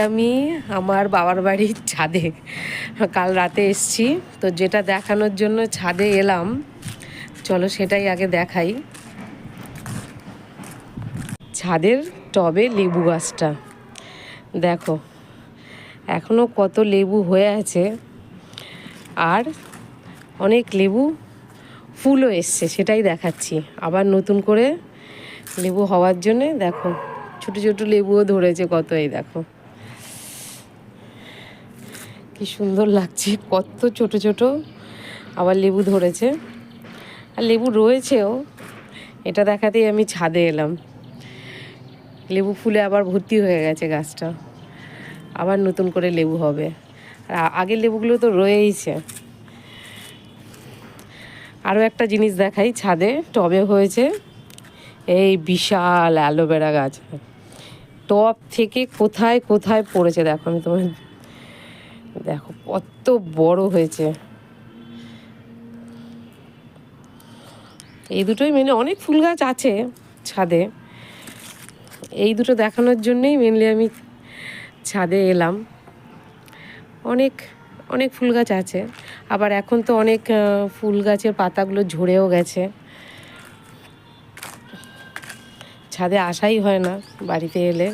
আমি আমার বাবার বাড়ির ছাদে কাল রাতে এসছি, তো যেটা দেখানোর জন্য ছাদে এলাম, চলো সেটাই আগে দেখাই। ছাদের টবে লেবু গাছটা দেখো, এখনও কত লেবু হয়ে আছে, আর অনেক লেবু ফুলও এসছে, সেটাই দেখাচ্ছি। আবার নতুন করে লেবু হওয়ার জন্যে দেখো ছোটো ছোটো লেবুও ধরেছে কত, এই দেখো কি সুন্দর লাগছে, কত ছোট ছোট আবার লেবু ধরেছে, আর লেবু রয়েছেও। এটা দেখাতেই আমি ছাদে এলাম। লেবু ফুলে আবার ভর্তি হয়ে গেছে গাছটা, আবার নতুন করে লেবু হবে। আর আগের লেবুগুলো তো রয়েইছে। আরও একটা জিনিস দেখাই, ছাদে টবে হয়েছে এই বিশাল অ্যালোভেরা গাছ। টব থেকে কোথায় কোথায় পড়েছে দেখো, আমি তোমার দেখো কত বড় হয়েছে। এই দুটোই মেনলি, অনেক ফুল গাছ আছে ছাদে, এই দুটো দেখানোর জন্যেই মেনলি আমি ছাদে এলাম। অনেক অনেক ফুল গাছ আছে, আবার এখন তো অনেক ফুল গাছের পাতাগুলো ঝরেও গেছে, ছাদে আসাই হয় না বাড়িতে এলে।